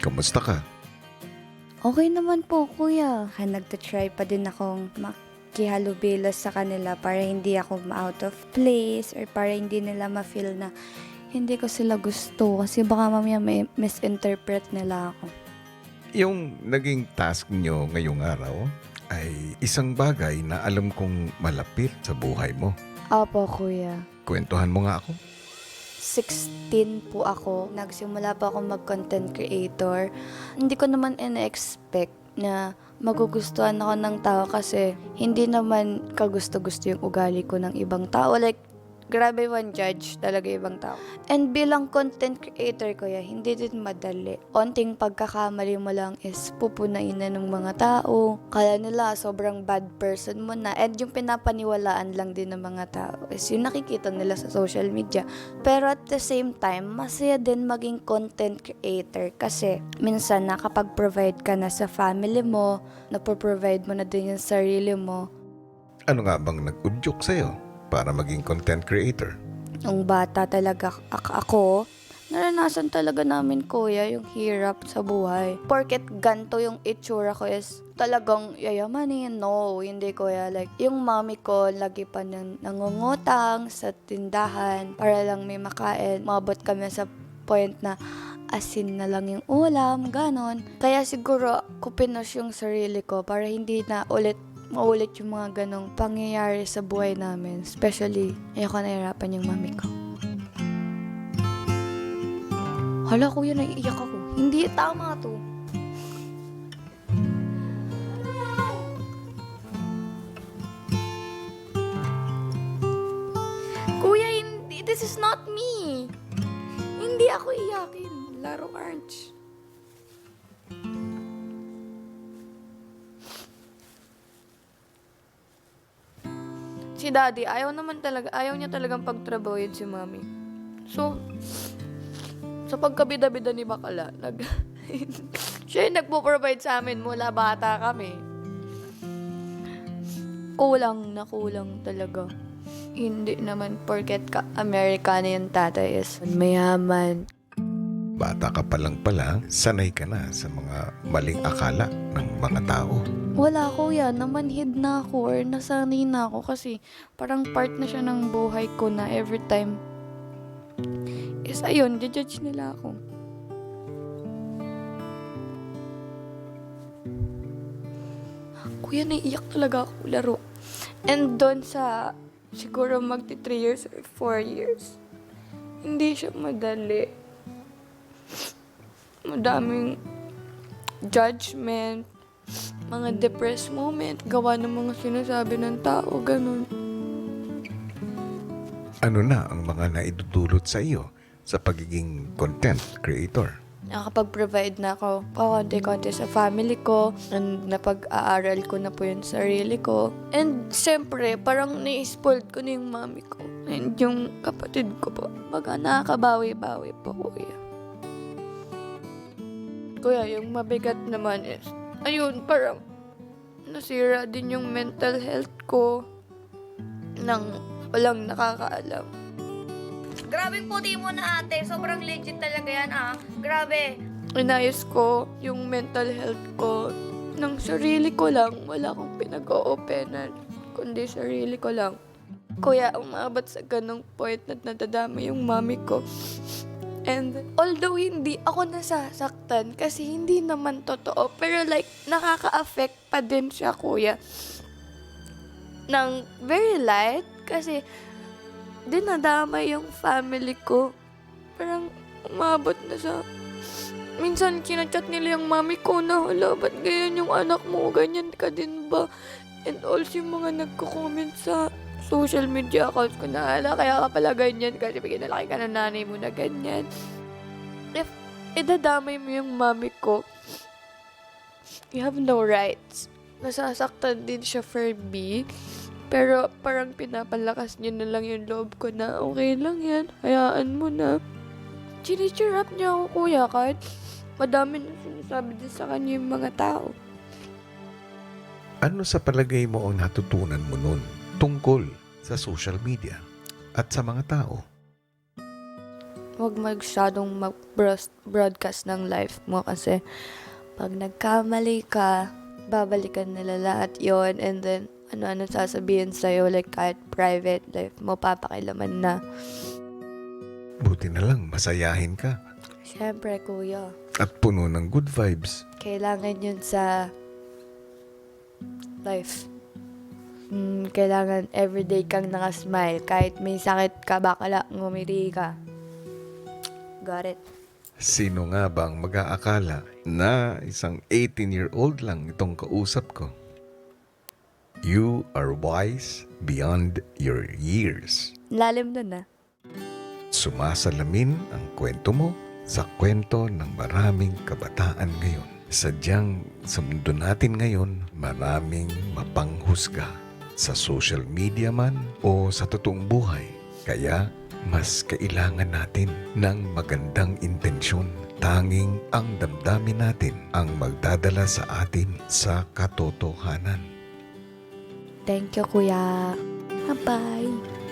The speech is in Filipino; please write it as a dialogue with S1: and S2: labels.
S1: Kamusta ka?
S2: Okay naman po, kuya. Nagtatry pa din akong makihalubilo sa kanila para hindi ako ma-out of place or para hindi nila ma-feel na hindi ko sila gusto kasi baka mamaya may misinterpret nila ako.
S1: Yung naging task nyo ngayong araw ay isang bagay na alam kong malapit sa buhay mo.
S2: Opo, kuya.
S1: Kwentuhan mo nga ako.
S2: 16 po ako. Nagsimula pa ako mag-content creator. Hindi ko naman in-expect na magugustuhan ako ng tao kasi hindi naman kagusto-gusto yung ugali ko ng ibang tao. Like, grabe one judge talaga ibang tao. And bilang content creator ko hindi din madali. Onting pagkakamali mo lang is pupunain na ng mga tao. Kala nila sobrang bad person mo na. And yung pinapaniwalaan lang din ng mga tao is yung nakikita nila sa social media. Pero at the same time, masaya din maging content creator kasi minsan nakapag-provide ka na sa family mo, napoprovide mo na din yung sarili mo.
S1: Ano nga bang nag-udyok sa'yo para maging content creator?
S2: Nung bata talaga ako, naranasan talaga namin, kuya, yung hirap sa buhay. Porket ganto yung itsura ko is talagang yayamanin. No, hindi, kuya. Like, yung mami ko, lagi pa nangungutang sa tindahan para lang may makain. Mabot kami sa point na asin na lang yung ulam, ganon. Kaya siguro, ko pinush yung sarili ko para hindi na maulit yung mga ganong pangyayari sa buhay namin. Especially, ayoko nahirapan yung mami ko. Hala, kuya, naiiyak ako. Hindi, tama to. Kuya, hindi. This is not me. Hindi ako iyakin. Laro Arch. Si daddy, ayaw niya talagang pagtrabahoin si mami. So, sa pagkabida-bida ni Bakala, siya yung nagpo-provide sa amin mula bata kami. Kulang talaga. Hindi naman porket Amerikano yung tatay is mayaman.
S1: Bata ka pa lang pala, sanay ka na sa mga maling akala ng mga tao.
S2: Wala, kuya, namanhid na ako or nasanay na ako kasi parang part na siya ng buhay ko na every time is ayun, judge nila ako. Kuya, naiiyak talaga ako laro. And doon sa siguro magti 3 years or 4 years, hindi siya madali. Madaming judgment, mga depressed moment, gawa ng mga sinasabi ng tao, ganun.
S1: Ano na ang mga naidudulot sa iyo sa pagiging content creator?
S2: Nakapag-provide na ako konti-konti sa family ko, and napag-aaral ko na po yung sarili ko. And siyempre, parang na-spoiled ko na yung mami ko and yung kapatid ko po. Baga nakakabawi-bawi po, kuya. Kuya, yung mabigat naman is, ayun, parang nasira din yung mental health ko nang walang nakakaalam. Grabe puti mo na, ate. Sobrang legit talaga yan, Grabe. Inayos ko yung mental health ko ng sarili ko lang. Wala akong pinag-o-openan, kundi sarili ko lang. Kuya, umabot sa ganong point na nadadama yung mami ko. And although hindi ako nasasaktan kasi hindi naman totoo, pero like nakaka-affect pa din siya, kuya. Ng very light kasi dinadama yung family ko. Parang umabot na sa minsan kinachat nila yung mami ko na, hala, ba't ganyan yung anak mo? Ganyan ka din ba? And also yung mga nagko-comment sa social media accounts ko na, hala, kaya ka pala ganyan kasi pinalaki ka ng nanay mo na ganyan. If idadamay mo yung mami ko, you have no rights. Nasasaktan din siya for me. Pero parang pinapalakas niya na lang yung loob ko na okay lang yan, hayaan mo na. Chinicheer up niya ako, kuya, kahit madami na sinasabi din sa kanya yung mga tao.
S1: Ano sa palagay mo ang natutunan mo nun tungkol sa social media at sa mga tao?
S2: huwag masyadong mag-broadcast ng life mo kasi pag nagkamali ka, babalikan nila lahat yon, and then ano-ano sasabihin sa'yo, like kahit private life mo, papakilaman na.
S1: Buti na lang masayahin ka
S2: Siyempre, kuya,
S1: at puno ng good vibes.
S2: kailangan yun sa life. Kailangan everyday kang nakasmile. Kahit may sakit ka, bakala ngumiri ka. Got it.
S1: Sino nga bang mag-aakala na isang 18-year-old lang itong kausap ko? You are wise beyond your years.
S2: Lalim dun ah.
S1: Sumasalamin ang kwento mo sa kwento ng maraming kabataan ngayon. Sadyang sa mundo natin ngayon, maraming mapanghusga sa social media man o sa totoong buhay. Kaya mas kailangan natin ng magandang intensyon. Tanging ang damdamin natin ang magdadala sa atin sa katotohanan.
S2: Thank you, kuya. Bye-bye.